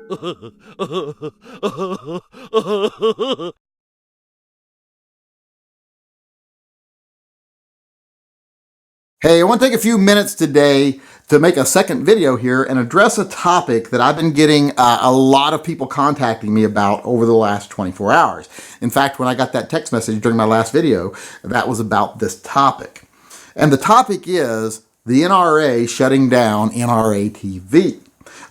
Hey, I want to take a few minutes today to make a second video here and address a topic that I've been getting a lot of people contacting me about over the last 24 hours. In fact, when I got that text message during my last video, that was about this topic. And the topic is the NRA shutting down NRATV.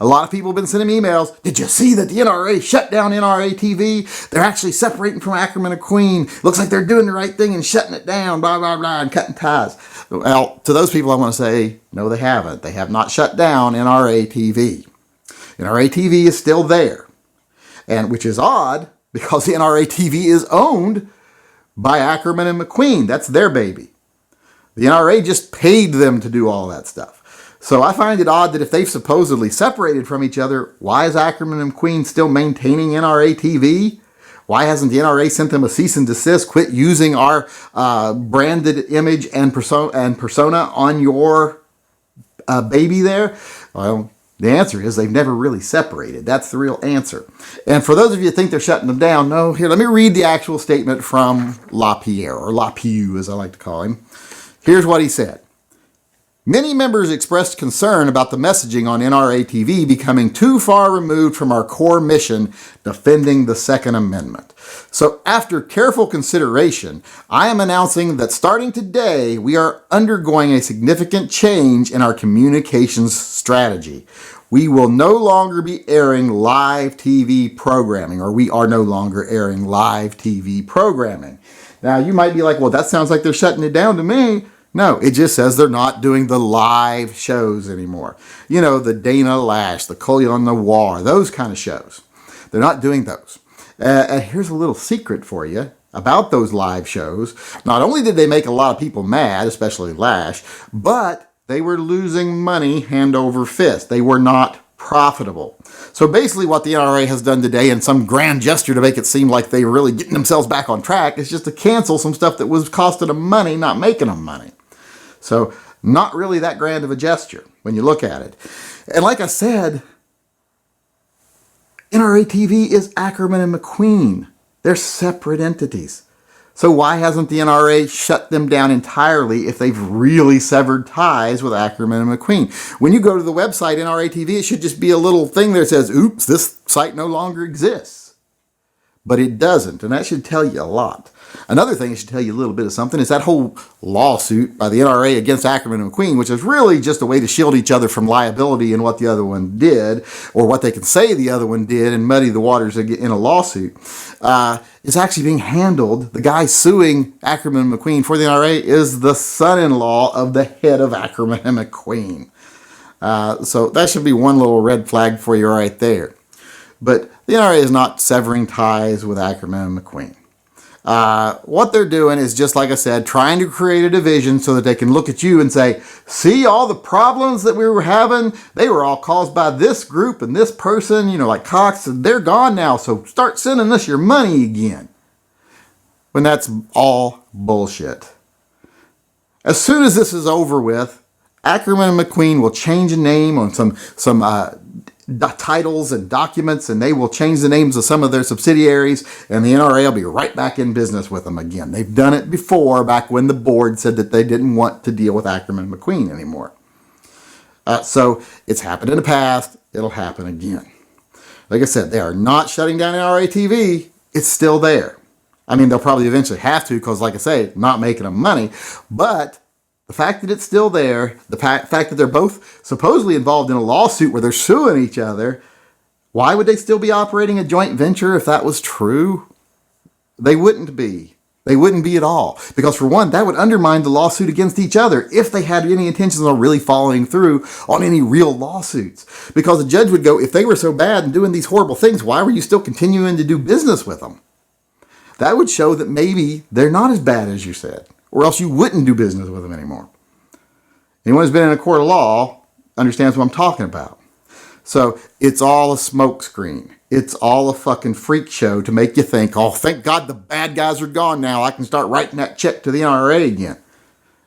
A lot of people have been sending me emails. Did you see that the NRA shut down NRATV? They're actually separating from Ackerman and Queen. Looks like they're doing the right thing and shutting it down, blah, blah, blah, and cutting ties. Well, to those people, I want to say, no, they haven't. They have not shut down NRATV. NRATV is still there, and which is odd because the NRATV is owned by Ackerman and McQueen. That's their baby. The NRA just paid them to do all that stuff. So I find it odd that if they've supposedly separated from each other, why is Ackerman and Queen still maintaining NRATV? Why hasn't the NRA sent them a cease and desist? Quit using our branded image and persona on your baby there? Well, the answer is they've never really separated. That's the real answer. And for those of you who think they're shutting them down, no, here, let me read the actual statement from LaPierre, or LaPierre as I like to call him. Here's what he said. Many members expressed concern about the messaging on NRATV becoming too far removed from our core mission, defending the Second Amendment. So after careful consideration, I am announcing that starting today, we are undergoing a significant change in our communications strategy. We will no longer be airing live TV programming, or we are no longer airing live TV programming. Now, you might be like, well, that sounds like they're shutting it down to me. No, it just says they're not doing the live shows anymore. You know, the Dana Lash, the Collion Noir, those kind of shows. They're not doing those. And here's a little secret for you about those live shows. Not only did they make a lot of people mad, especially Lash, but they were losing money hand over fist. They were not profitable. So basically what the NRA has done today in some grand gesture to make it seem like they're really getting themselves back on track is just to cancel some stuff that was costing them money, not making them money. So not really that grand of a gesture when you look at it. And like I said, NRATV is Ackerman and McQueen. They're separate entities. So why hasn't the NRA shut them down entirely if they've really severed ties with Ackerman and McQueen? When you go to the website NRATV, it should just be a little thing there that says, oops, this site no longer exists. But it doesn't, and that should tell you a lot. Another thing that should tell you a little bit of something is that whole lawsuit by the NRA against Ackerman and McQueen, which is really just a way to shield each other from liability in what the other one did, or what they can say the other one did and muddy the waters in a lawsuit, is actually being handled. The guy suing Ackerman and McQueen for the NRA is the son-in-law of the head of Ackerman and McQueen. So that should be one little red flag for you right there. But the NRA is not severing ties with Ackerman and McQueen. What they're doing is, just like I said, trying to create a division so that they can look at you and say, see all the problems that we were having? They were all caused by this group and this person, you know, like Cox, and they're gone now, so start sending us your money again. When that's all bullshit. As soon as this is over with, Ackerman and McQueen will change a name on some titles and documents, and they will change the names of some of their subsidiaries, and the NRA will be right back in business with them again. They've done it before, back when the board said that they didn't want to deal with Ackerman and McQueen anymore. So it's happened in the past. It'll happen again. Like I said, they are not shutting down NRATV. It's still there. I mean, they'll probably eventually have to because, like I say, not making them money, but the fact that it's still there, the fact that they're both supposedly involved in a lawsuit where they're suing each other, why would they still be operating a joint venture if that was true? They wouldn't be. They wouldn't be at all. Because for one, that would undermine the lawsuit against each other if they had any intentions of really following through on any real lawsuits. Because the judge would go, if they were so bad and doing these horrible things, why were you still continuing to do business with them? That would show that maybe they're not as bad as you said, or else you wouldn't do business with them anymore. Anyone who's been in a court of law understands what I'm talking about. So it's all a smokescreen. It's all a fucking freak show to make you think, oh, thank God the bad guys are gone now. I can start writing that check to the NRA again.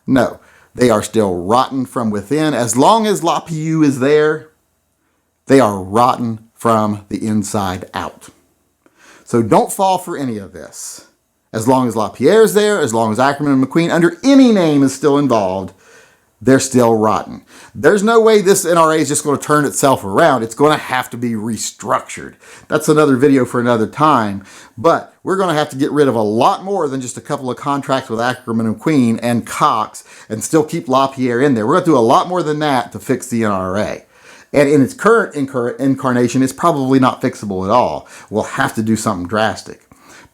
No, they are still rotten from within. As long as LaPierre is there, they are rotten from the inside out. So don't fall for any of this. As long as LaPierre's there, as long as Ackerman and McQueen under any name is still involved, they're still rotten. There's no way this NRA is just going to turn itself around. It's going to have to be restructured. That's another video for another time. But we're going to have to get rid of a lot more than just a couple of contracts with Ackerman and McQueen and Cox and still keep LaPierre in there. We're going to do a lot more than that to fix the NRA. And in its current incarnation, it's probably not fixable at all. We'll have to do something drastic.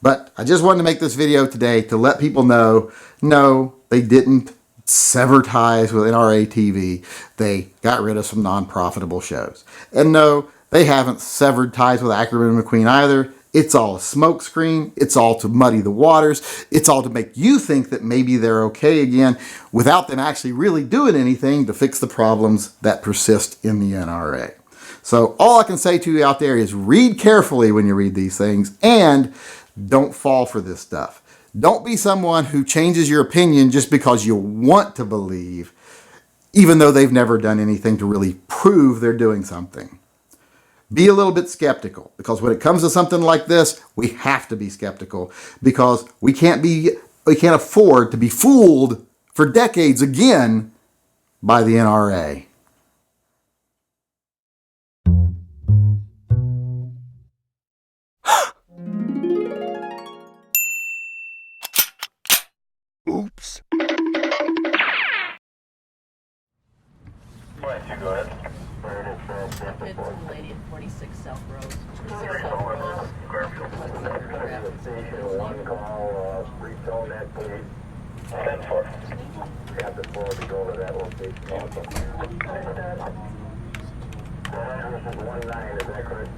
But I just wanted to make this video today to let people know, no, they didn't sever ties with NRATV. They got rid of some non-profitable shows. And no, they haven't severed ties with Ackerman and McQueen either. It's all a smokescreen. It's all to muddy the waters. It's all to make you think that maybe they're okay again without them actually really doing anything to fix the problems that persist in the NRA. So all I can say to you out there is read carefully when you read these things and don't fall for this stuff. Don't be someone who changes your opinion just because you want to believe, even though they've never done anything to really prove they're doing something. Be a little bit skeptical, because when it comes to something like this, we have to be skeptical, because we can't afford to be fooled for decades again by the NRA. Oops. Go ahead. It's the lady at 46 South Rose. 46 South Rose. Station one call, retone that please. 10-4. Got the floor to go to that location also. This is 19, is that correct?